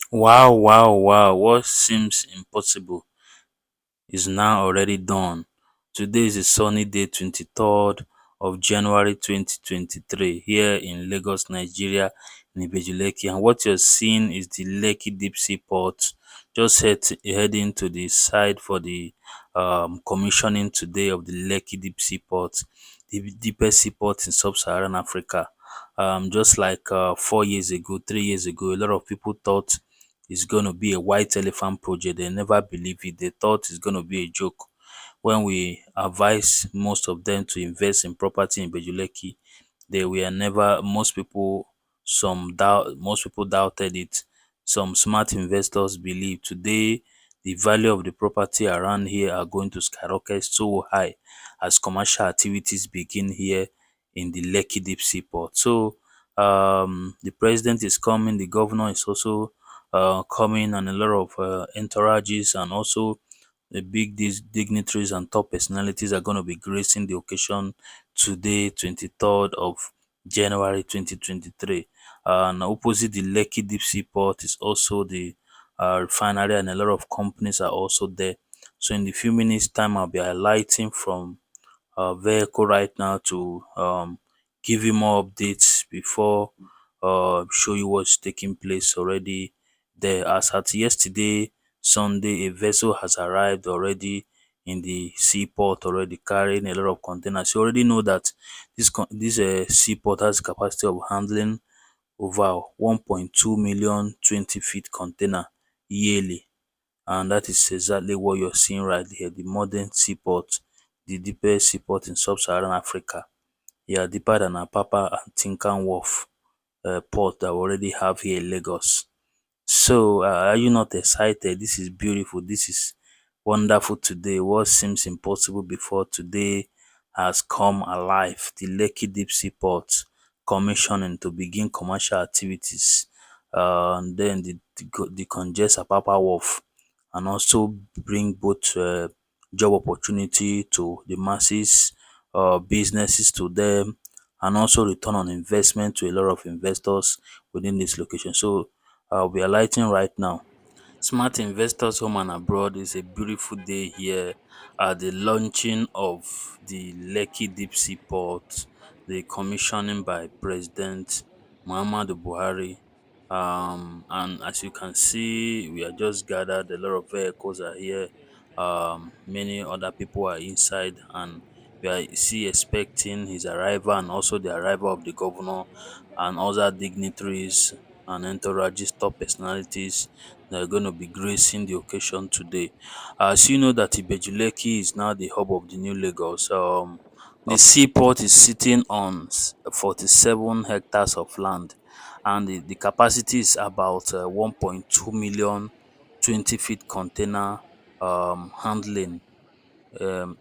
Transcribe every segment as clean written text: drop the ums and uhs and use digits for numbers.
Wow, wow, wow. What seems impossible is now already done. Today is a sunny day, 23rd of January 2023, here in Lagos, Nigeria, in Ibeju-Lekki. And what you're seeing is the Lekki Deep Sea Port. Just heading to the side for the commissioning today of the Lekki Deep Sea Port, the deepest seaport in sub-Saharan Africa. Just like 4 years ago, 3 years ago, a lot of people thought it's going to be a white elephant project. They never believed it. They thought it's going to be a joke. When we advised most of them to invest in property in Bejuleki, they were never, most people doubted it. Some smart investors believe today the value of the property around here are going to skyrocket so high as commercial activities begin here in the Lekki Deep Seaport. So the president is coming, the governor is also coming, and a lot of entourages and also the big dignitaries and top personalities are going to be gracing the occasion today, 23rd of January 2023. And opposite the Lekki Deep Seaport is also the refinery, and a lot of companies are also there. So in the few minutes time, I'll be alighting from vehicle right now to give you more updates before show you what's taking place already there. As at yesterday, Sunday, a vessel has arrived already in the seaport already carrying a lot of containers. You already know that this seaport has capacity of handling over 1.2 million 20-feet container yearly, and that is exactly what you're seeing right here, the modern seaport, the deepest seaport in sub-Saharan Africa. Yeah, deeper than Apapa and Tinkan Wharf port that we already have here in Lagos. So, are you not excited? This is beautiful. This is wonderful today. What seems impossible before today has come alive. The Lekki Deep Sea Port commissioning to begin commercial activities. And then the congest Apapa Wharf, and also bring both job opportunity to the masses, businesses to them, and also return on investment to a lot of investors within this location. So we are lighting right now. Smart investors home and abroad, is a beautiful day here at the launching of the Lekki Deep Sea Port, the commissioning by President Muhammadu Buhari. And as you can see, we are just gathered, a lot of vehicles are here, many other people are inside, and we are expecting his arrival and also the arrival of the governor and other dignitaries and entourages, top personalities that are going to be gracing the occasion today. As you know that Ibeju-Lekki is now the hub of the new Lagos. The seaport is sitting on 47 hectares of land, and the capacity is about 1.2 million 20-feet container handling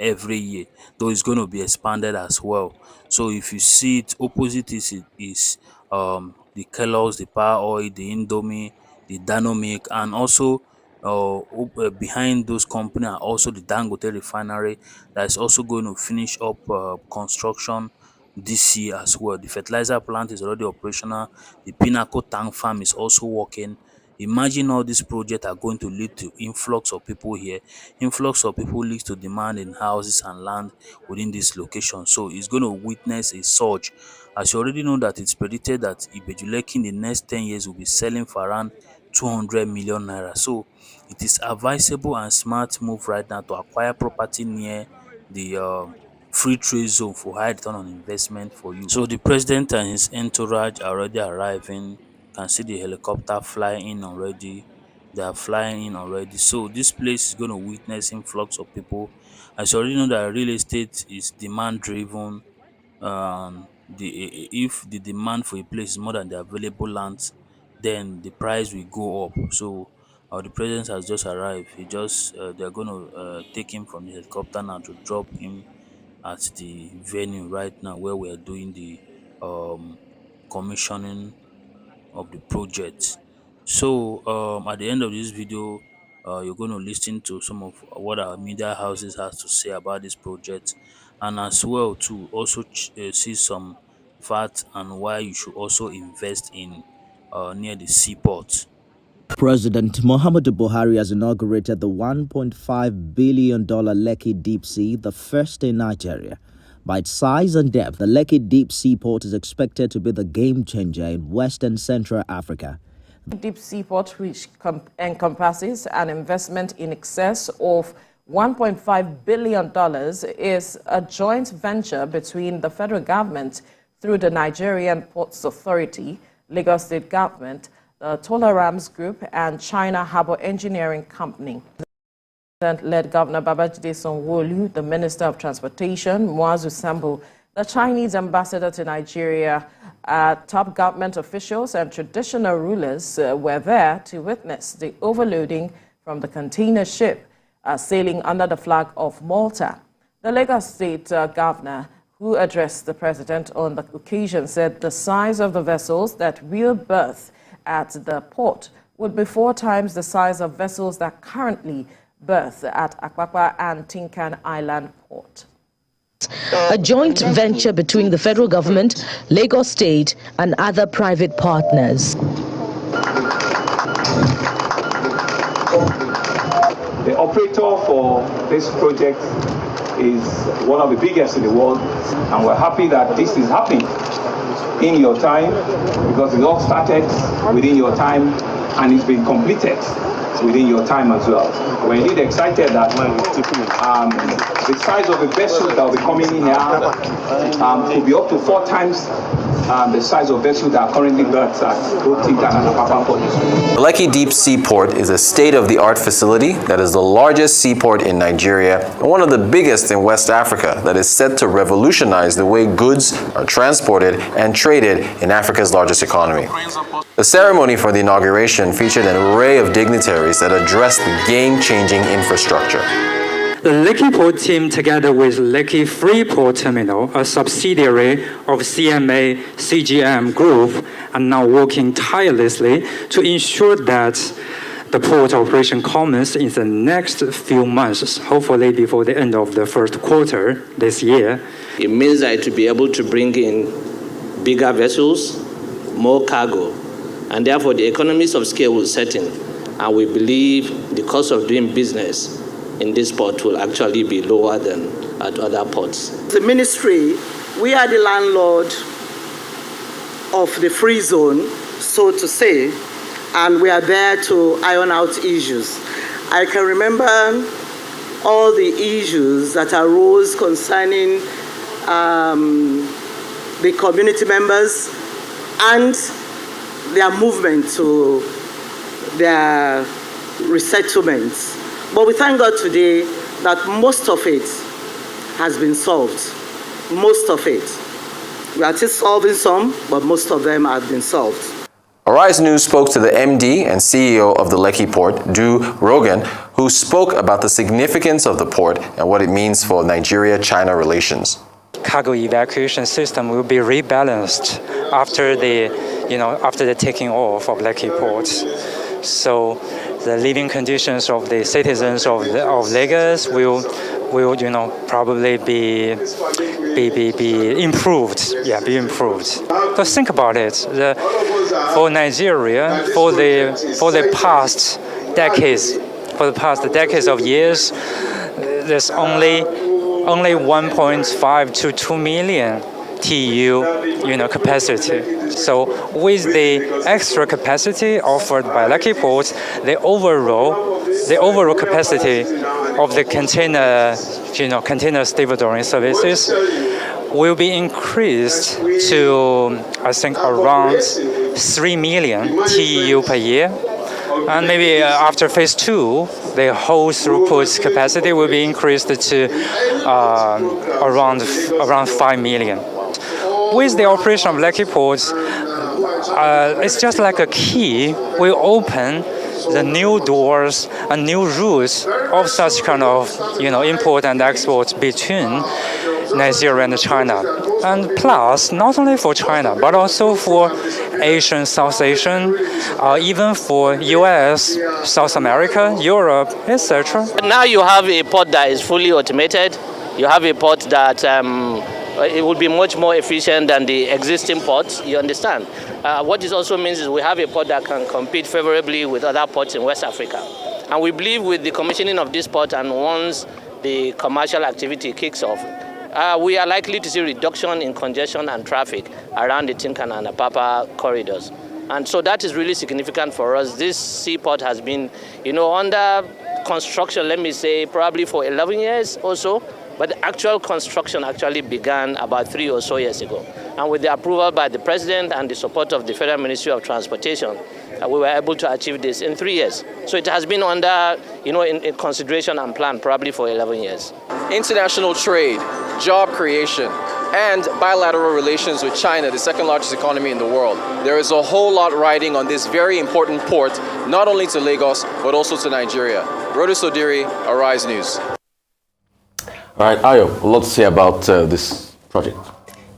every year, though it's going to be expanded as well. So if you see it, opposite is the Kellogg's, the Power Oil, the Indomie, the Danomic, and also behind those companies are also the Dangote refinery that is also going to finish up construction this year as well. The fertilizer plant is already operational. The Pinnacle tank farm is also working. Imagine all these projects are going to lead to influx of people here. Influx of people leads to demand in houses and land within this location. So it's going to witness a surge. As you already know that it's predicted that Ibeju-Lekki in the next 10 years will be selling for around 200 million naira. So it is advisable and smart move right now to acquire property near the free trade zone for high return on investment for you. So the president and his entourage are already arriving. You can see the helicopter flying in already. They are flying in already. So this place is going to witness influx of people. As you already know that real estate is demand driven. If the demand for a place is more than the available lands, then the price will go up. So the president has just arrived. They're going to take him from the helicopter now to drop him at the venue right now where we are doing the um, commissioning of the project. So at the end of this video, you're going to listen to some of what our media houses has to say about this project, and as well to also see some facts and why you should also invest in near the seaport. President Muhammadu Buhari has inaugurated the $1.5 billion Lekki Deep Sea, the first in Nigeria. By its size and depth, the Lekki Deep Seaport is expected to be the game-changer in West and Central Africa. Deep Seaport, which encompasses an investment in excess of $1.5 billion, is a joint venture between the federal government through the Nigerian Ports Authority, Lagos State Government, the Tolerams Group, and China Harbour Engineering Company. Led Governor Babajide Sanwo-Olu, the Minister of Transportation, Muazu Sambo, the Chinese ambassador to Nigeria, top government officials and traditional rulers were there to witness the overloading from the container ship sailing under the flag of Malta. The Lagos State Governor, who addressed the president on the occasion, said the size of the vessels that will berth at the port would be 4 times the size of vessels that currently berth at Apapa and Tinkan Island Port. A joint venture between the federal government, Lagos State, and other private partners. The operator for this project is one of the biggest in the world, and we're happy that this is happening in your time, because it all started within your time and it's been completed within your time as well. We're indeed excited that the size of the vessels that will be coming in here could be up to 4 times the size of vessels that are currently berthed at both Tinkan and Apapa Port. The Lekki Deep Sea Port is a state-of-the-art facility that is the largest seaport in Nigeria and one of the biggest in West Africa that is set to revolutionize the way goods are transported and traded in Africa's largest economy. The ceremony for the inauguration featured an array of dignitaries that addressed the game-changing infrastructure. The Lekki Port team, together with Lekki Freeport Terminal, a subsidiary of CMA CGM Group, are now working tirelessly to ensure that the port operation commences in the next few months, hopefully before the end of the first quarter this year. It means that to be able to bring in bigger vessels, more cargo, and therefore the economies of scale will set in, and we believe the cost of doing business in this port will actually be lower than at other ports. The ministry, we are the landlord of the free zone, so to say, and we are there to iron out issues. I can remember all the issues that arose concerning the community members and their movement to their resettlements. But we thank God today that most of it has been solved. Most of it. We are still solving some, but most of them have been solved. Arise News spoke to the MD and CEO of the Lekki Port, Du Rogan, who spoke about the significance of the port and what it means for Nigeria-China relations. Cargo evacuation system will be rebalanced after the taking off of Lekki Port. So the living conditions of the citizens of Lagos will probably be improved. Yeah, be improved. So think about it. For Nigeria, for the past decades of years, there's only 1.5 to 2 million TEU, capacity. So with the extra capacity offered by Lekki Port, the overall capacity of the container stevedoring services will be increased to, I think, around 3 million TEU per year. And maybe after phase 2, the whole throughput capacity will be increased to around 5 million. With the operation of Lekki Port, it's just like a key. We open the new doors and new routes of such kind of import and export between Nigeria and China. And plus, not only for China, but also for Asian, South Asian, even for US, South America, Europe, etc. Now you have a port that is fully automated. You have a port that it will be much more efficient than the existing ports, you understand. What this also means is we have a port that can compete favorably with other ports in West Africa. And we believe with the commissioning of this port and once the commercial activity kicks off, we are likely to see reduction in congestion and traffic around the Tinkan and Apapa corridors. And so that is really significant for us. This seaport has been, under construction, let me say, probably for 11 years or so. But the actual construction actually began about 3 or so years ago. And with the approval by the President and the support of the Federal Ministry of Transportation, we were able to achieve this in 3 years. So it has been under, in consideration and plan probably for 11 years. International trade, job creation, and bilateral relations with China, the second largest economy in the world. There is a whole lot riding on this very important port, not only to Lagos, but also to Nigeria. Rhoda Sodiri, Arise News. All right, Ayo, a lot to say about this project.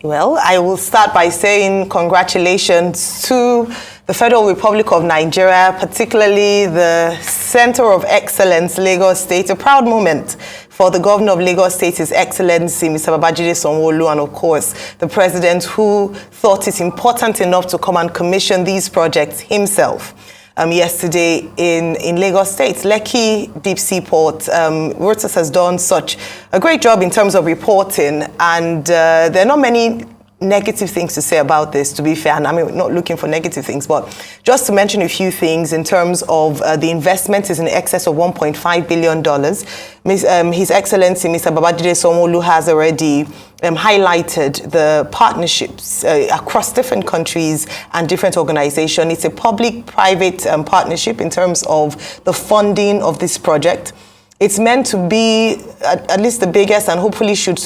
Well, I will start by saying congratulations to the Federal Republic of Nigeria, particularly the Center of Excellence, Lagos State. A proud moment for the Governor of Lagos State, His Excellency, Mr. Babajide Sanwo-Olu, and of course, the President, who thought it important enough to come and commission these projects himself. Yesterday in Lagos State, Lekki Deep Seaport. Reuters has done such a great job in terms of reporting, and there are not many negative things to say about this, to be fair, and I'm not looking for negative things, but just to mention a few things in terms of the investment is in excess of $1.5 billion. His Excellency, Mr. Babajide Sanwo-Olu, has already highlighted the partnerships across different countries and different organizations. It's a public-private partnership in terms of the funding of this project. It's meant to be at least the biggest and hopefully should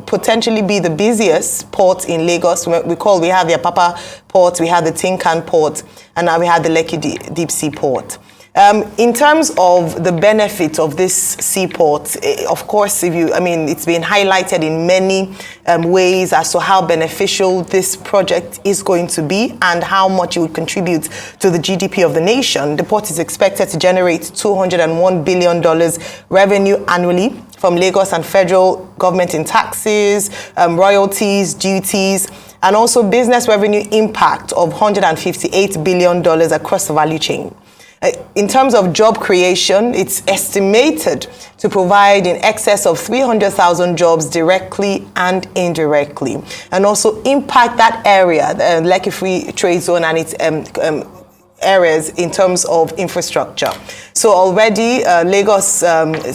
potentially be the busiest port in Lagos. We have the Apapa port, we have the Tinkan port, and now we have the Lekki Deep Sea Port. In terms of the benefit of this seaport, of course, it's been highlighted in many ways as to how beneficial this project is going to be and how much it would contribute to the GDP of the nation. The port is expected to generate $201 billion revenue annually from Lagos and federal government in taxes, royalties, duties, and also business revenue impact of $158 billion across the value chain. In terms of job creation, it's estimated to provide in excess of 300,000 jobs directly and indirectly, and also impact that area, the Lekki Free Trade Zone and its areas in terms of infrastructure. So already Lagos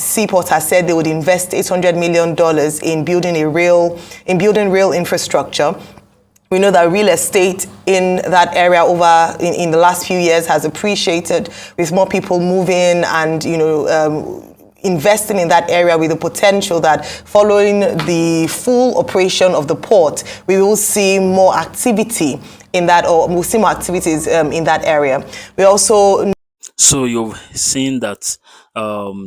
Seaport has said they would invest $800 million in building real infrastructure. We know that real estate in that area in the last few years has appreciated, with more people moving and investing in that area, with the potential that following the full operation of the port, we will see more activity in that, or we'll see more activities in that area. We also. So you've seen that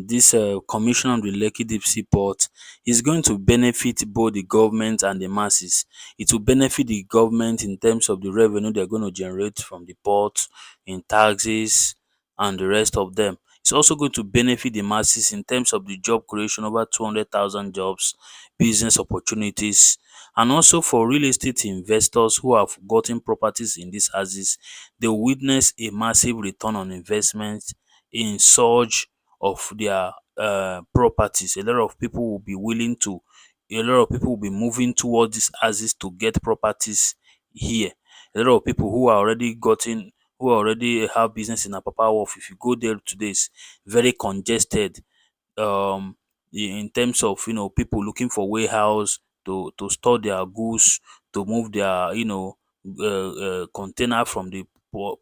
this commission on the Lekki Deep Sea Port is going to benefit both the government and the masses. It will benefit the government in terms of the revenue they're going to generate from the port, in taxes, and the rest of them. It's also going to benefit the masses in terms of the job creation, over 200,000 jobs, business opportunities, and also for real estate investors who have gotten properties in these houses. They will witness a massive return on investment in surge of their properties. A lot of people will be moving towards these houses to get properties here. A lot of people who already have business in Apapa Wharf, if you go there today, it's very congested. In terms of people looking for warehouse to store their goods, to move their container from the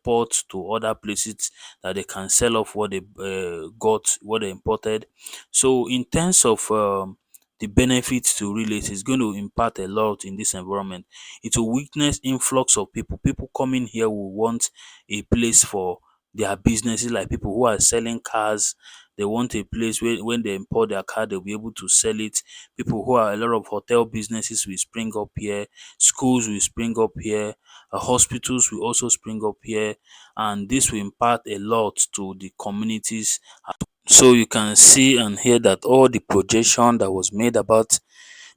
port to other places that they can sell off what they what they imported. So in terms of the benefits to real estate, is going to impact a lot in this environment. It will witness influx of people. People coming here will want a place for their businesses, like people who are selling cars. They want a place where when they import their car, they'll be able to sell it. People who are, a lot of hotel businesses will spring up here. Schools will spring up here. Hospitals will also spring up here. And this will impact a lot to the communities. So you can see and hear that all the projection that was made about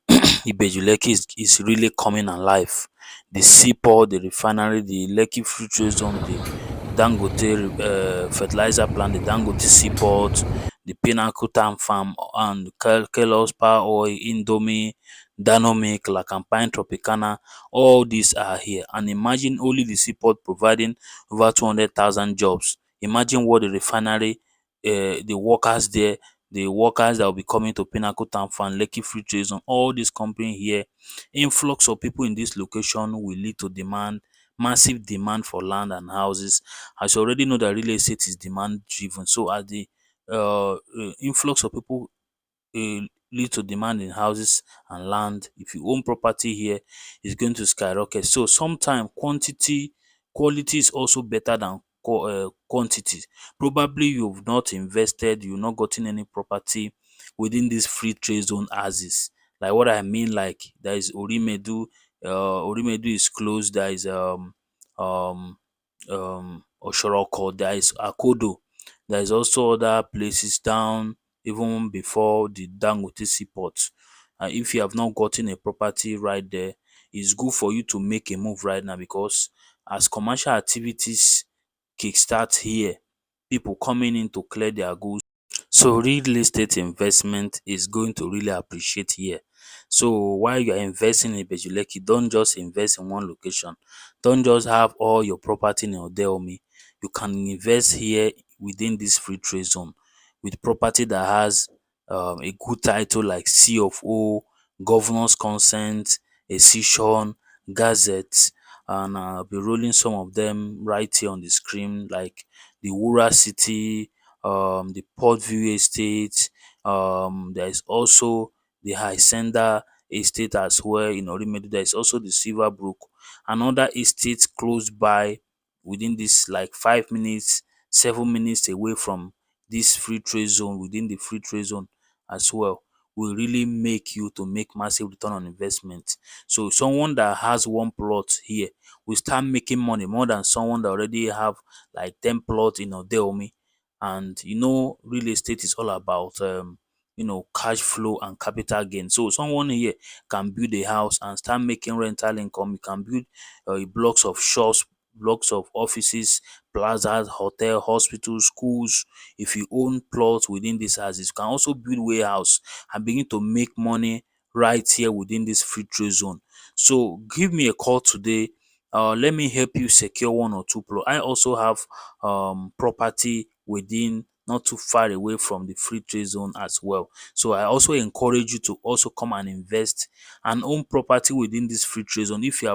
Ibeju-Lekki is really coming alive. The seaport, the refinery, the Lekki Free Trade Zone, the Dangote fertilizer plant, the Dangote Seaport, the Pinnacle Tam Farm, and Kellogg's Power Oil, Indomie, Danomic, Lacampine Tropicana, all these are here. And imagine only the seaport providing over 200,000 jobs. Imagine what the refinery, the workers there, the workers that will be coming to Pinnacle Town Farm, Lekki Free Trade Zone, all these companies here. Influx of people in this location will lead to massive demand for land and houses. As you already know that real estate is demand driven. So as the influx of people uh, lead to demand in houses and land, if you own property here, it's going to skyrocket. So sometimes quality is also better than quantity. Probably you've not invested, you've not gotten any property within this free trade zone as is. Like what I mean, like there is Orimedu, Orimedu is closed, there is um Oshoroko, there is Akodo, there is also other places down even before the Dangote Seaport. And if you have not gotten a property right there, it's good for you to make a move right now, because as commercial activities kickstart here, people coming in to clear their goods. So real estate investment is going to really appreciate here. So while you are investing in Ibeju-Lekki, don't just invest in one location. Don't just have all your property in Odeomi. You can invest here within this free trade zone with property that has a good title like C of O, governor's consent, a session, gazette, and I'll be rolling some of them right here on the screen, like the Wura City, the Port View Estate. There is also the Hacienda Estate as well in Orimedu. There is also the Silverbrook. Another estate close by within this like 5 minutes, 7 minutes away from this free trade zone, within the free trade zone as well, will really make you to make massive return on investment. So someone that has one plot here will start making money more than someone that already have like 10 plots in Odeomi. And real estate is all about cash flow and capital gain. So someone here can build a house and start making rental income. You can build blocks of shops, blocks of offices, plazas, hotel, hospitals, schools. If you own plots within these houses, you can also build warehouse and begin to make money right here within this free trade zone. So give me a call today. Let me help you secure one or two plots. I also have property within, not too far away from the free trade zone as well. So I also encourage you to also come and invest and own property within this free trade zone if you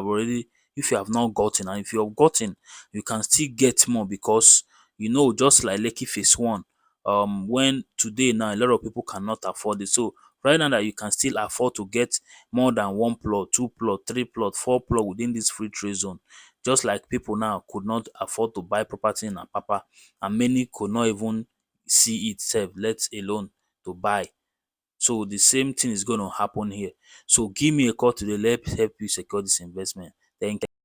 have not gotten. And if you have gotten, you can still get more, because just like Lekki Phase 1, when today now a lot of people cannot afford it. So right now that you can still afford to get more than one plot, two plot, three plot, four plot within this free trade zone. Just like people now could not afford to buy property in Apapa, and many could not even see it sef, let alone to buy. So the same thing is going to happen here. So give me a call today. Let's help you secure this investment. Thank you.